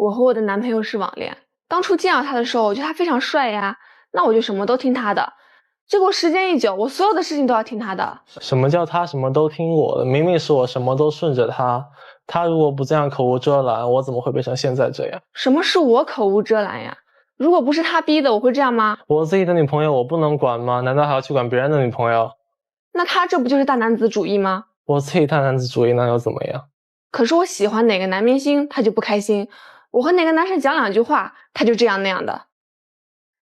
我和我的男朋友是网恋，当初见到他的时候，我觉得他非常帅呀，那我就什么都听他的。结果时间一久，我所有的事情都要听他的。什么叫他什么都听我的？明明是我什么都顺着他。他如果不这样口无遮拦，我怎么会变成现在这样？什么是我口无遮拦呀？如果不是他逼的，我会这样吗？我自己的女朋友我不能管吗？难道还要去管别人的女朋友？那他这不就是大男子主义吗？我自己大男子主义那又怎么样？可是我喜欢哪个男明星，他就不开心；我和哪个男生讲两句话，他就这样那样的。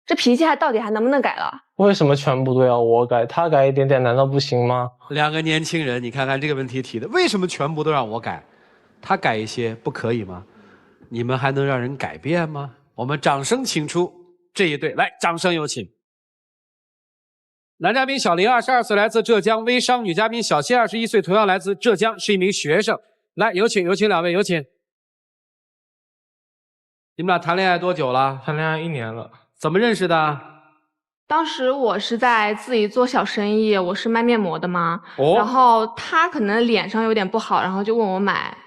这脾气到底还能不能改了？为什么全部都要我改？他改一点点难道不行吗？两个年轻人，你看看这个问题提的，为什么全部都让我改？他改一些不可以吗？你们还能让人改变吗？我们掌声请出这一对，来，掌声有请。男嘉宾小林22岁，来自浙江；微商女嘉宾小谢21岁，同样来自浙江，是一名学生。来，有请两位，有请。你们俩谈恋爱多久了？谈恋爱1年了。怎么认识的？当时我是在自己做小生意，我是卖面膜的嘛。然后他可能脸上有点不好，然后就问我买。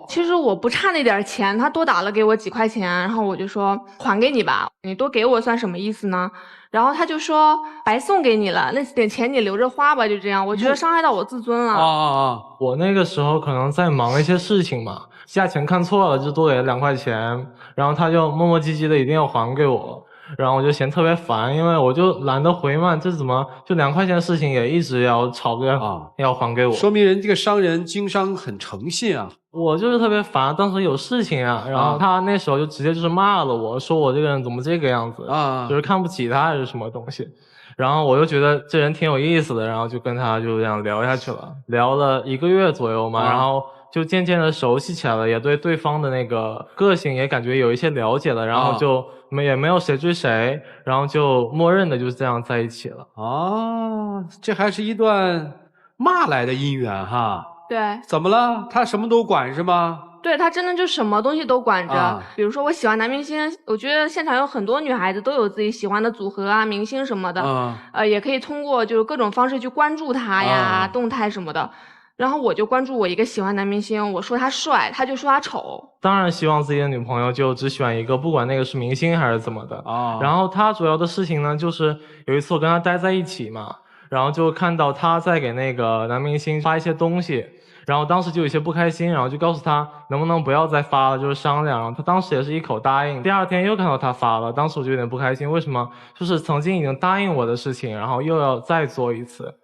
其实我不差那点钱，他多打了给我几块钱，然后我就说还给你吧，你多给我算什么意思呢？然后他就说白送给你了，那点钱你留着花吧，就这样。我觉得伤害到我自尊了。我那个时候可能在忙一些事情嘛，价钱看错了，就多给了2块钱，然后他就磨磨唧唧的一定要还给我。然后我就嫌特别烦，因为我就懒得回嘛，这怎么就2块钱的事情也一直要吵着要还给我，说明人这个商人经商很诚信啊。我就是特别烦，当时有事情啊，然后他那时候就直接就是骂了我，说我这个人怎么这个样子就是看不起他还是什么东西。然后我又觉得这人挺有意思的，然后就跟他就这样聊下去了，聊了1个月左右嘛，然后就渐渐的熟悉起来了，也对对方的那个个性也感觉有一些了解了，然后就也没有谁追谁，然后就默认的就是这样在一起了。这还是一段骂来的姻缘哈。对。怎么了？他什么都管是吗？对，他真的就什么东西都管着。比如说我喜欢男明星，我觉得现场有很多女孩子都有自己喜欢的组合啊、明星什么的，也可以通过就是各种方式去关注他呀、动态什么的。然后我就关注我一个喜欢男明星，我说他帅，他就说他丑。当然希望自己的女朋友就只喜欢一个，不管那个是明星还是怎么的。然后他主要的事情呢，就是有一次我跟他待在一起嘛，然后就看到他在给那个男明星发一些东西，然后当时就有些不开心，然后就告诉他能不能不要再发了，就是商量。然后他当时也是一口答应。第2天又看到他发了，当时我就有点不开心，为什么就是曾经已经答应我的事情，然后又要再做一次。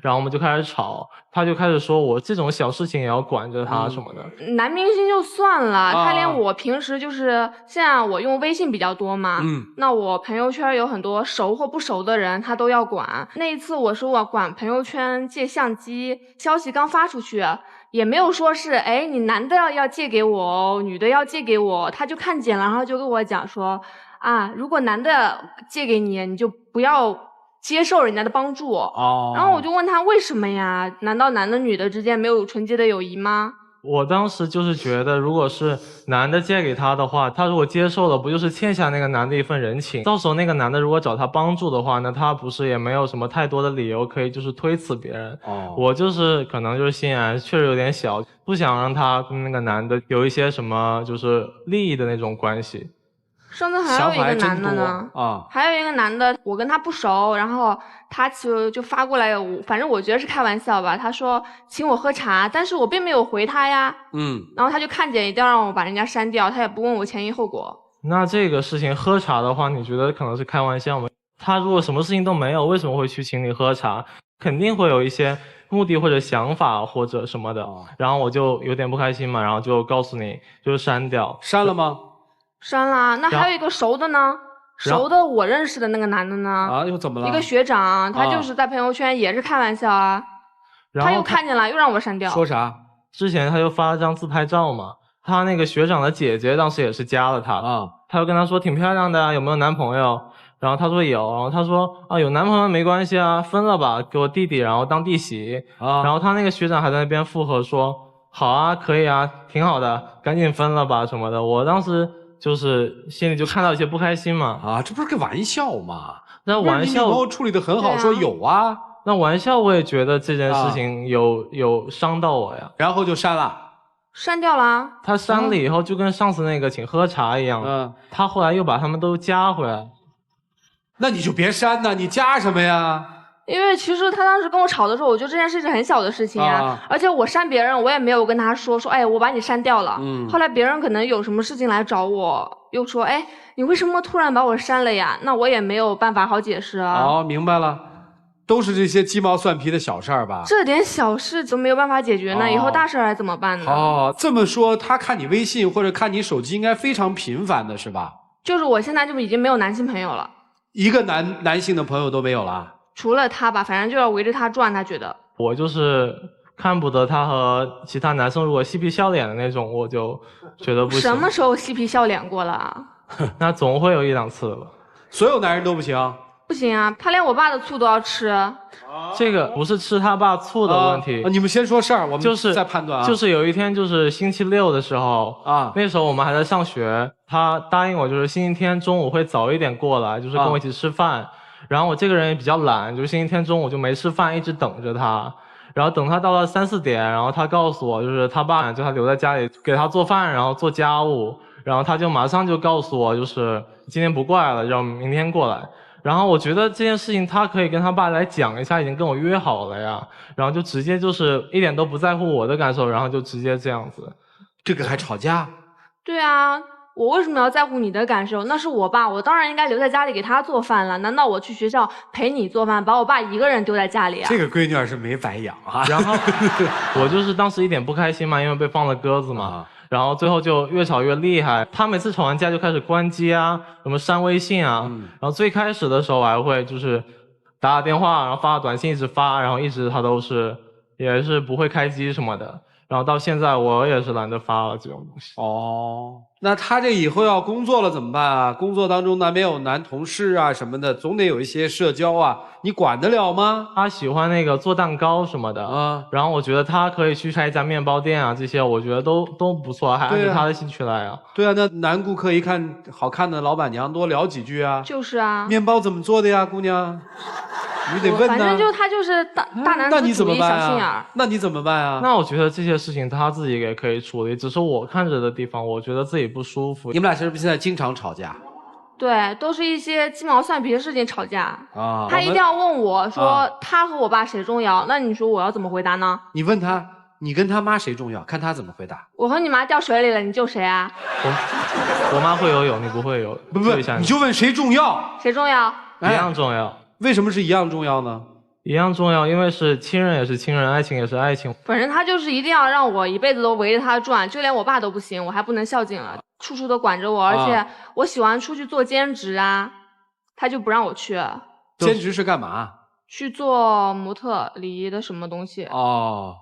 然后我们就开始吵，他就开始说我这种小事情也要管着他什么的。男明星就算了，他连我平时就是现在我用微信比较多嘛，那我朋友圈有很多熟或不熟的人，他都要管。那一次我说我管朋友圈借相机，消息刚发出去，也没有说是你男的要借给我哦，女的要借给我，他就看见了，然后就跟我讲说如果男的借给你，你就不要接受人家的帮助。然后我就问他为什么呀？难道男的女的之间没有纯洁的友谊吗？我当时就是觉得，如果是男的借给他的话，他如果接受了，不就是欠下那个男的一份人情？到时候那个男的如果找他帮助的话，那他不是也没有什么太多的理由可以就是推辞别人。我就是可能就是心眼确实有点小，不想让他跟那个男的有一些什么就是利益的那种关系。上次还有一个男的呢，还有一个男的，我跟他不熟，然后他就发过来，反正我觉得是开玩笑吧，他说请我喝茶，但是我并没有回他呀，然后他就看见一定要让我把人家删掉，他也不问我前因后果。那这个事情喝茶的话，你觉得可能是开玩笑吗？他如果什么事情都没有，为什么会去请你喝茶？肯定会有一些目的或者想法或者什么的，然后我就有点不开心嘛，然后就告诉你就是删掉。删了吗？删了。那还有一个熟的呢，熟的我认识的那个男的呢，又怎么了？一个学长，他就是在朋友圈也是开玩笑他又看见了，又让我删掉。说啥？之前他就发了张自拍照嘛，他那个学长的姐姐当时也是加了他他就跟他说挺漂亮的有没有男朋友？然后他说有，然后他说有男朋友没关系分了吧，给我弟弟然后当弟媳然后他那个学长还在那边附和说好可以挺好的，赶紧分了吧什么的。我当时就是心里就看到一些不开心嘛这不是个玩笑吗？那玩笑你女朋友处理得很好，说有那玩笑我也觉得这件事情有伤到我呀。然后就删了。删掉了。他删了以后就跟上次那个请喝茶一样，他后来又把他们都加回来。那你就别删呐，你加什么呀？因为其实他当时跟我吵的时候，我觉得这件事是很小的事情呀，而且我删别人，我也没有跟他说，哎，我把你删掉了。后来别人可能有什么事情来找我，又说，哎，你为什么突然把我删了呀？那我也没有办法好解释啊。哦，明白了，都是这些鸡毛蒜皮的小事儿吧？这点小事都没有办法解决呢，以后大事还怎么办呢？哦，这么说，他看你微信或者看你手机应该非常频繁的是吧？就是我现在就已经没有男性朋友了，一个男性的朋友都没有了。除了他吧，反正就要围着他转。他觉得我就是看不得他和其他男生如果嬉皮笑脸的那种，我就觉得不行。什么时候嬉皮笑脸过了？那总会有一两次吧。所有男人都不行？不行啊，他连我爸的醋都要吃。这个不是吃他爸醋的问题。你们先说事儿，我们再判断啊。就是有一天，就是星期六的时候啊，那时候我们还在上学，他答应我就是星期天中午会早一点过来，就是跟我一起吃饭。然后我这个人也比较懒，就是星期天中午就没吃饭，一直等着他。然后等他到了3、4点，然后他告诉我，就是他爸叫他留在家里给他做饭，然后做家务。然后他就马上就告诉我，就是今天不过来了，让明天过来。然后我觉得这件事情他可以跟他爸来讲一下，已经跟我约好了呀。然后就直接就是一点都不在乎我的感受，然后就直接这样子。这个还吵架？对啊。我为什么要在乎你的感受？那是我爸，我当然应该留在家里给他做饭了。难道我去学校陪你做饭，把我爸一个人丢在家里啊？这个闺女儿是没白养啊。然后我就是当时一点不开心嘛，因为被放了鸽子嘛。然后最后就越吵越厉害，他每次吵完架就开始关机啊，什么删微信啊。然后最开始的时候还会就是打电话，然后发短信一直发，然后一直他都是也是不会开机什么的。然后到现在我也是懒得发了这种东西。哦，那他这以后要工作了怎么办啊？工作当中难免有男同事啊什么的，总得有一些社交啊，你管得了吗？他喜欢那个做蛋糕什么的啊，然后我觉得他可以去开一家面包店啊，这些我觉得都不错，还按照他的兴趣来啊。对啊，那男顾客一看好看的老板娘多聊几句啊。就是啊。面包怎么做的呀，姑娘？你得问反正就他就是大男子主义小心眼儿。那你怎么办啊？那我觉得这些事情他自己也可以处理，只是我看着的地方，我觉得自己不舒服。你们俩是不是现在经常吵架？对，都是一些鸡毛蒜皮的事情吵架啊。他一定要问我说他和我爸谁重要，那你说我要怎么回答呢？你问他，你跟他妈谁重要？看他怎么回答。我和你妈掉水里了，你救谁啊？我妈会游泳，你不会游。不，你就问谁重要？谁重要？一样重要。为什么是一样重要呢？一样重要，因为是亲人也是亲人，爱情也是爱情。反正他就是一定要让我一辈子都围着他转，就连我爸都不行，我还不能孝敬了，处处都管着我，而且我喜欢出去做兼职啊，他就不让我去。兼职是干嘛？去做模特、礼仪的什么东西。哦。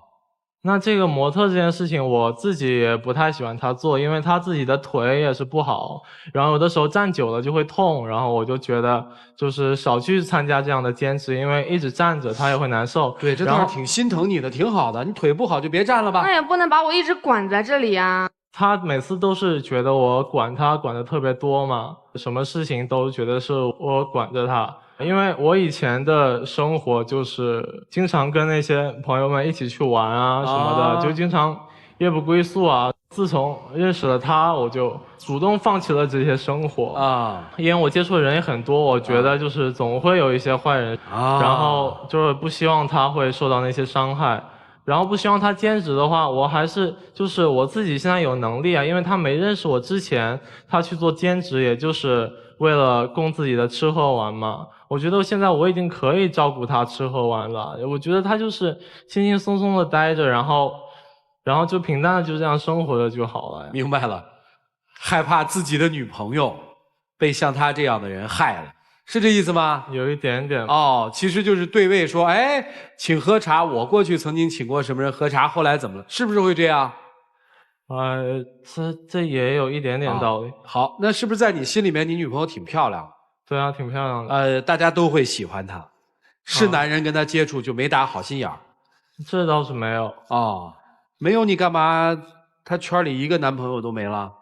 那这个模特这件事情，我自己也不太喜欢他做，因为他自己的腿也是不好，然后有的时候站久了就会痛，然后我就觉得就是少去参加这样的兼职，因为一直站着他也会难受。对，这倒是挺心疼你的，挺好的。你腿不好就别站了吧。那也不能把我一直管在这里啊。他每次都是觉得我管他管的特别多嘛，什么事情都觉得是我管着他。因为我以前的生活就是经常跟那些朋友们一起去玩啊什么的，就经常夜不归宿啊。自从认识了他，我就主动放弃了这些生活啊，因为我接触的人也很多，我觉得就是总会有一些坏人，然后就是不希望他会受到那些伤害。然后不希望他兼职的话，我还是就是我自己现在有能力啊，因为他没认识我之前，他去做兼职，也就是为了供自己的吃喝玩嘛。我觉得现在我已经可以照顾他吃喝玩了，我觉得他就是轻轻松松的待着，然后就平淡的就这样生活着就好了呀。明白了，害怕自己的女朋友被像他这样的人害了。是这意思吗？有一点点哦，其实就是对位说，哎，请喝茶，我过去曾经请过什么人喝茶，后来怎么了？是不是会这样？这也有一点点道理。好，那是不是在你心里面，你女朋友挺漂亮？对啊，挺漂亮的。大家都会喜欢她，是男人跟她接触就没打好心眼儿。这倒是没有。哦，没有你干嘛？她圈里一个男朋友都没了？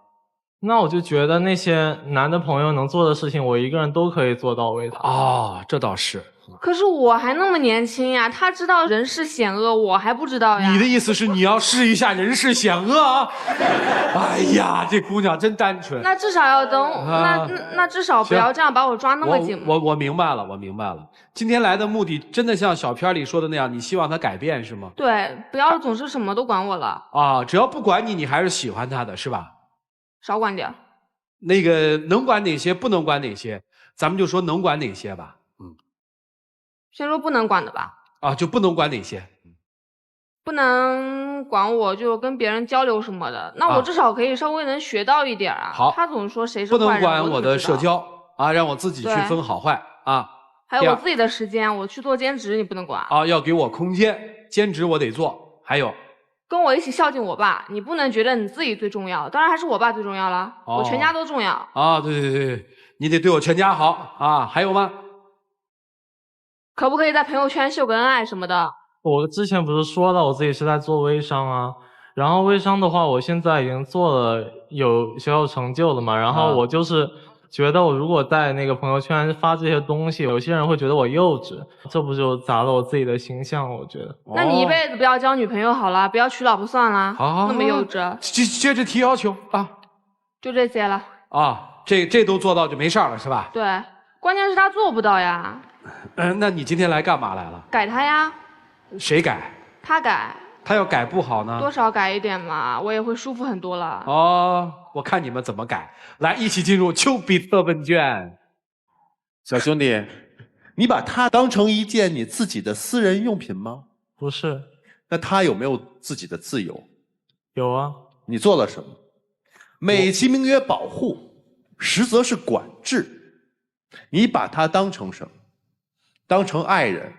那我就觉得那些男的朋友能做的事情，我一个人都可以做到为他。哦，这倒是。可是我还那么年轻呀，他知道人世险恶，我还不知道呀。你的意思是你要试一下人世险恶啊？哎呀，这姑娘真单纯。那至少要等，那至少不要这样把我抓那么紧。我明白了，我明白了。今天来的目的真的像小片里说的那样，你希望他改变是吗？对，不要总是什么都管我了。啊，只要不管你，你还是喜欢他的是吧？少管点。那个能管哪些，不能管哪些，咱们就说能管哪些吧。先说不能管的吧。啊，就不能管哪些？不能管我，就跟别人交流什么的。那我至少可以稍微能学到一点啊。好，他总说谁是坏人，不能管我的社交啊，让我自己去分好坏啊。还有我自己的时间，我去做兼职，你不能管啊。要给我空间，兼职我得做。还有。跟我一起孝敬我爸，你不能觉得你自己最重要，当然还是我爸最重要了，我全家都重要啊！对，你得对我全家好啊！还有吗？可不可以在朋友圈秀个恩爱什么的？我之前不是说了我自己是在做微商啊，然后微商的话，我现在已经做了有小有成就了嘛，然后我就是觉得我如果在那个朋友圈发这些东西，有些人会觉得我幼稚，这不就砸了我自己的形象？我觉得。那你一辈子不要交女朋友好了，不要娶老婆算了。好，那么幼稚。接着提要求啊。就这些了。啊，这都做到就没事了是吧？对，关键是他做不到呀。那你今天来干嘛来了？改他呀。谁改？他改。他要改不好呢？多少改一点嘛，我也会舒服很多了。哦，我看你们怎么改。来，一起进入丘比特问卷。小兄弟，你把它当成一件你自己的私人用品吗？不是。那他有没有自己的自由？有啊。你做了什么？美其名曰保护，实则是管制。你把它当成什么？当成爱人，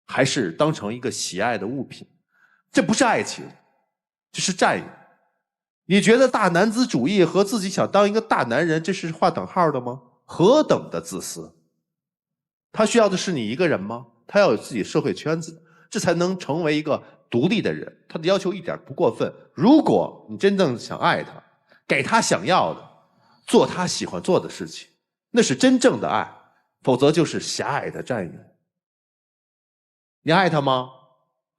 还是当成一个喜爱的物品？这不是爱情，这是占有。你觉得大男子主义和自己想当一个大男人，这是划等号的吗？何等的自私！他需要的是你一个人吗？他要有自己社会圈子，这才能成为一个独立的人。他的要求一点不过分。如果你真正想爱他，给他想要的，做他喜欢做的事情，那是真正的爱，否则就是狭隘的占有。你爱他吗？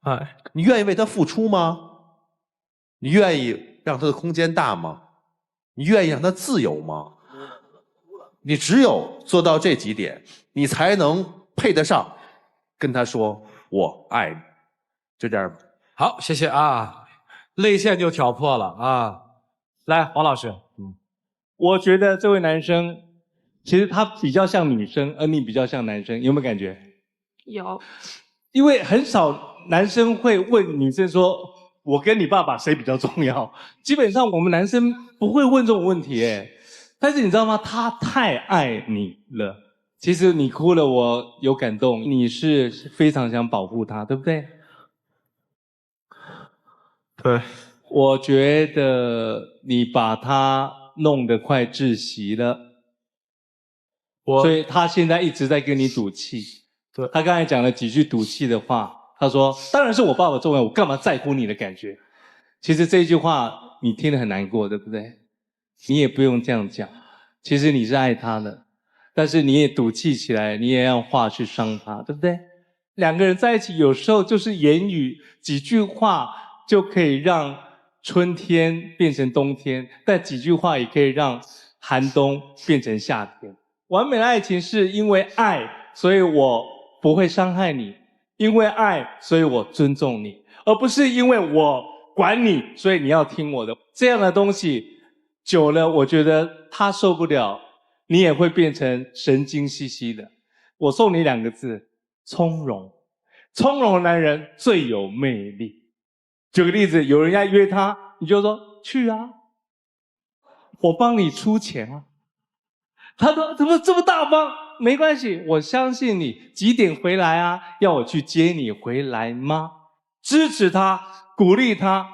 爱。你愿意为他付出吗？你愿意让他的空间大吗？你愿意让他自由吗？你只有做到这几点，你才能配得上跟他说我爱你。就这样吧。好，谢谢啊，泪腺就挑破了啊。来，黄老师。我觉得这位男生其实他比较像女生，而你比较像男生，有没有感觉？有。因为很少男生会问女生说我跟你爸爸谁比较重要，基本上我们男生不会问这种问题耶。但是你知道吗？他太爱你了。其实你哭了，我有感动。你是非常想保护他，对不对？对。我觉得你把他弄得快窒息了，所以他现在一直在跟你赌气。对，他刚才讲了几句赌气的话，他说：“当然是我爸爸重要，我干嘛在乎你的感觉？”其实这句话你听得很难过，对不对？你也不用这样讲，其实你是爱他的，但是你也赌气起来，你也让话去伤他，对不对？两个人在一起，有时候就是言语几句话就可以让春天变成冬天，但几句话也可以让寒冬变成夏天。完美的爱情是因为爱，所以我不会伤害你，因为爱，所以我尊重你，而不是因为我管你，所以你要听我的。这样的东西久了，我觉得他受不了，你也会变成神经兮兮的。我送你2个字：从容。从容的男人最有魅力。举个例子，有人要约他，你就说去啊，我帮你出钱啊。他说怎么这么大方？没关系，我相信你。几点回来啊？要我去接你回来吗？支持他，鼓励他，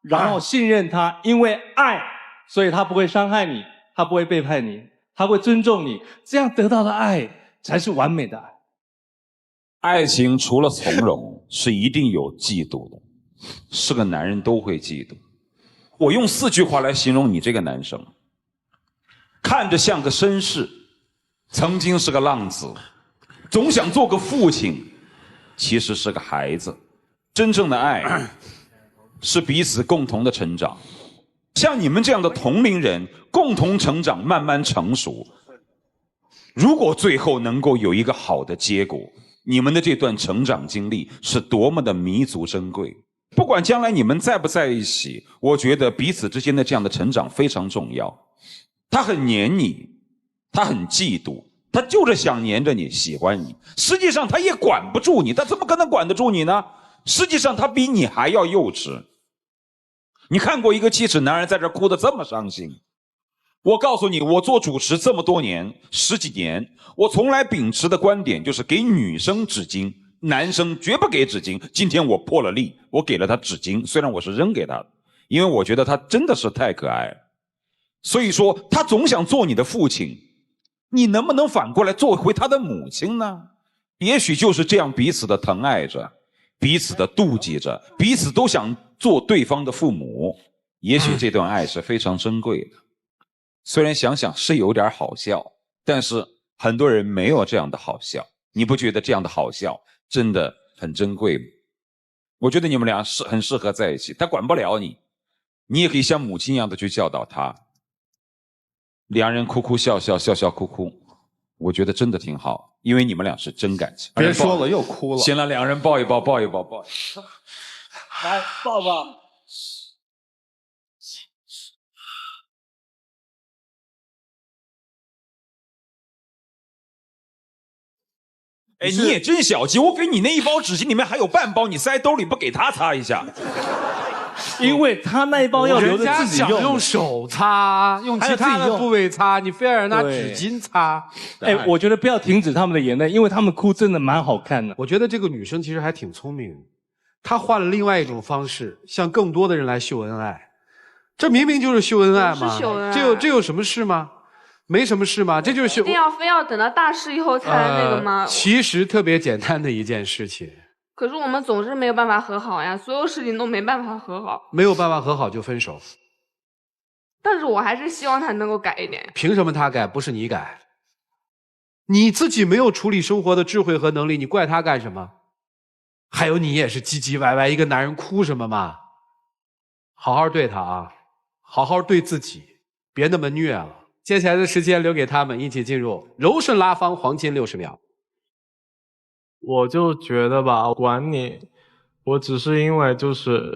然后信任他，因为爱，所以他不会伤害你，他不会背叛你，他会尊重你。这样得到的爱才是完美的爱。爱情除了从容，是一定有嫉妒的，是个男人都会嫉妒。我用4句话来形容你这个男生：看着像个绅士，曾经是个浪子，总想做个父亲，其实是个孩子。真正的爱是彼此共同的成长，像你们这样的同龄人共同成长，慢慢成熟。如果最后能够有一个好的结果，你们的这段成长经历是多么的弥足珍贵。不管将来你们在不在一起，我觉得彼此之间的这样的成长非常重要。他很黏你，他很嫉妒，他就是想黏着你，喜欢你。实际上他也管不住你，他怎么可能管得住你呢？实际上他比你还要幼稚。你看过一个70男人在这哭得这么伤心？我告诉你，我做主持这么多年，10几年，我从来秉持的观点就是给女生纸巾，男生绝不给纸巾。今天我破了例，我给了他纸巾，虽然我是扔给他的，因为我觉得他真的是太可爱了。所以说他总想做你的父亲，你能不能反过来做回他的母亲呢？也许就是这样，彼此的疼爱着，彼此的妒忌着，彼此都想做对方的父母。也许这段爱是非常珍贵的。虽然想想是有点好笑，但是很多人没有这样的好笑。你不觉得这样的好笑真的很珍贵吗？我觉得你们俩很适合在一起。他管不了你，你也可以像母亲一样的去教导他。两人哭哭笑笑，笑笑哭哭，我觉得真的挺好，因为你们俩是真感情。别说了，又哭了。行了，两人抱一抱，抱一抱，抱一抱。来抱抱。哎，你也真小气！我给你那一包纸巾里面还有半包，你塞兜里不给他擦一下？因为他那一包要留着自己用，用手擦，用其他的部位擦，你非要让他纸巾擦。哎，我觉得不要停止他们的眼泪，因为他们哭真的蛮好看的。我觉得这个女生其实还挺聪明，她换了另外一种方式，向更多的人来秀恩爱。这明明就是秀恩爱嘛，是秀恩爱。这有什么事吗？没什么事吗？这就是秀。一定要非要等到大事以后才那个吗？其实特别简单的一件事情。可是我们总是没有办法和好呀，所有事情都没办法和好。没有办法和好就分手。但是我还是希望他能够改一点。凭什么他改，不是你改？你自己没有处理生活的智慧和能力，你怪他干什么？还有你也是唧唧歪歪，一个男人哭什么嘛？好好对他啊，好好对自己，别那么虐了。接下来的时间留给他们，一起进入柔顺拉芳黄金60秒。我就觉得吧，管你，我只是因为就是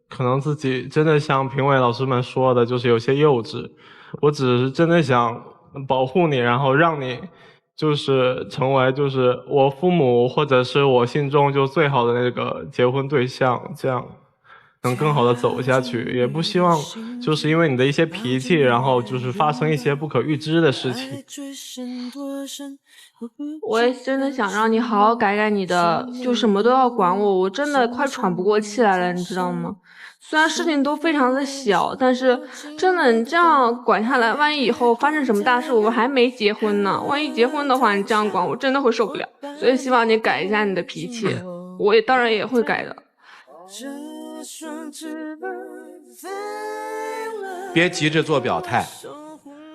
可能自己真的像评委老师们说的，就是有些幼稚。我只是真的想保护你，然后让你就是成为就是我父母或者是我心中就最好的那个结婚对象，这样能更好的走下去。也不希望就是因为你的一些脾气，然后就是发生一些不可预知的事情。我也真的想让你好好改改你的，就什么都要管我，我真的快喘不过气来了，你知道吗？虽然事情都非常的小，但是真的你这样管下来，万一以后发生什么大事，我们还没结婚呢。万一结婚的话，你这样管我真的会受不了。所以希望你改一下你的脾气，我也当然也会改的。别急着做表态，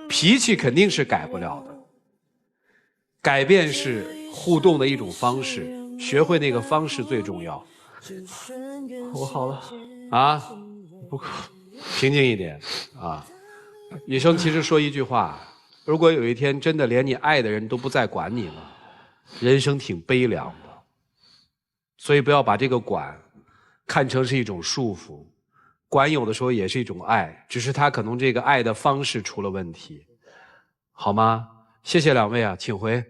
脾气肯定是改不了的。改变是互动的一种方式，学会那个方式最重要。我好了啊，不哭，平静一点啊。余生其实说一句话，如果有一天真的连你爱的人都不再管你了，人生挺悲凉的。所以不要把这个管看成是一种束缚，管有的时候也是一种爱，只是他可能这个爱的方式出了问题，好吗？谢谢两位啊，请回。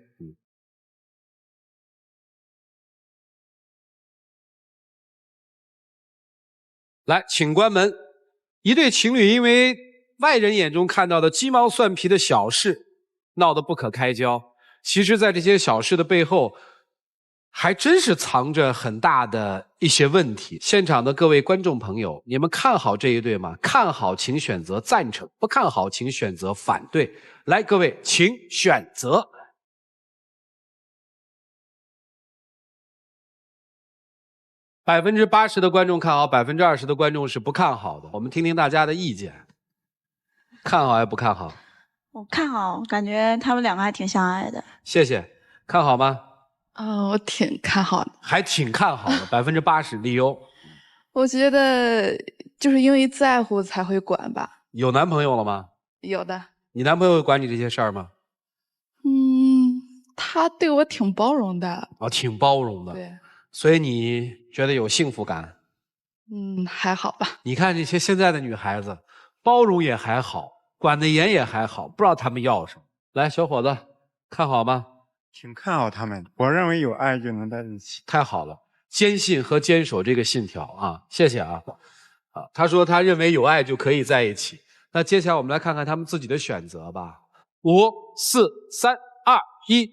来，请关门。一对情侣因为外人眼中看到的鸡毛蒜皮的小事闹得不可开交，其实在这些小事的背后还真是藏着很大的一些问题。现场的各位观众朋友，你们看好这一对吗？看好请选择赞成，不看好请选择反对。来，各位请选择。80%的观众看好，20%的观众是不看好的。我们听听大家的意见，看好还不看好？我看好，感觉他们两个还挺相爱的。谢谢，看好吗？我挺看好的，还挺看好的，80%。理由？我觉得就是因为在乎才会管吧。有男朋友了吗？有的。你男朋友会管你这些事儿吗？他对我挺包容的。挺包容的。对。所以你觉得有幸福感？还好吧。你看这些现在的女孩子，包容也还好，管得严也还好，不知道他们要什么。来，小伙子，看好吗？挺看好他们，我认为有爱就能在一起。太好了，坚信和坚守这个信条啊！谢谢啊。他说他认为有爱就可以在一起。那接下来我们来看看他们自己的选择吧。5、4、3、2、1，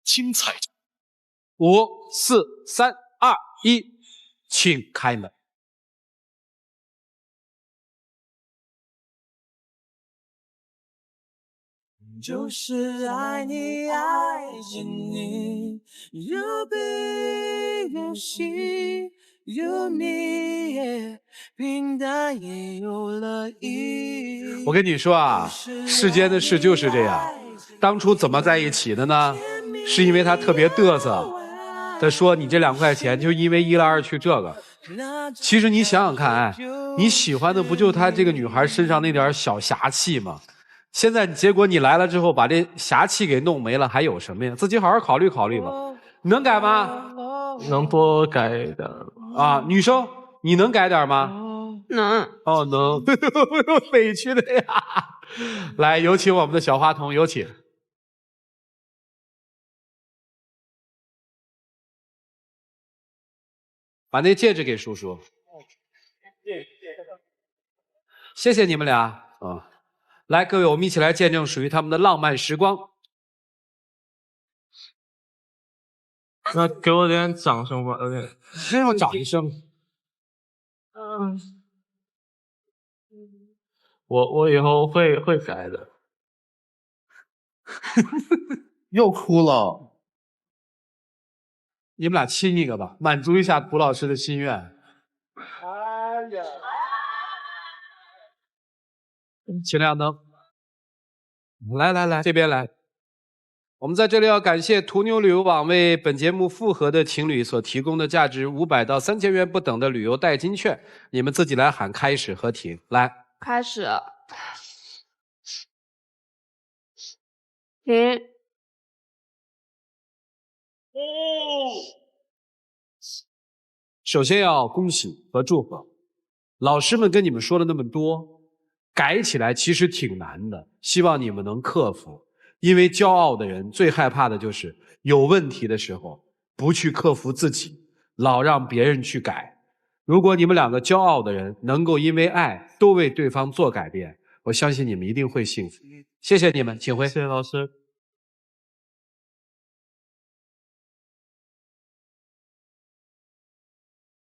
精彩！5、4、3、2、1，请开门。就是爱你，爱着你，有悲有喜，有你也平淡也有了意义。我跟你说啊，世间的事就是这样。当初怎么在一起的呢？是因为他特别嘚瑟，他说你这2块钱就因为一来二去这个。其实你想想看，哎，你喜欢的不就他这个女孩身上那点小侠气吗？现在结果你来了之后把这侠气给弄没了，还有什么呀？自己好好考虑考虑吧。你能改吗？能多改点啊，女生你能改点吗？能。能。委屈的呀。来，有请我们的小花童，有请。把那戒指给叔叔。谢谢你们俩啊。来，各位，我们一起来见证属于他们的浪漫时光。那给我点掌声吧，有点。真要掌声。我以后会改的。又哭了。你们俩亲一个吧，满足一下涂老师的心愿。哎呀！请亮灯。来，这边来。我们在这里要感谢途牛旅游网为本节目复合的情侣所提供的价值500到3000元不等的旅游代金券。你们自己来喊开始和停。来，开始。停。首先要恭喜和祝贺，老师们跟你们说了那么多，改起来其实挺难的，希望你们能克服。因为骄傲的人最害怕的就是有问题的时候不去克服自己，老让别人去改。如果你们2个骄傲的人能够因为爱都为对方做改变，我相信你们一定会幸福。谢谢你们，请回。谢谢老师。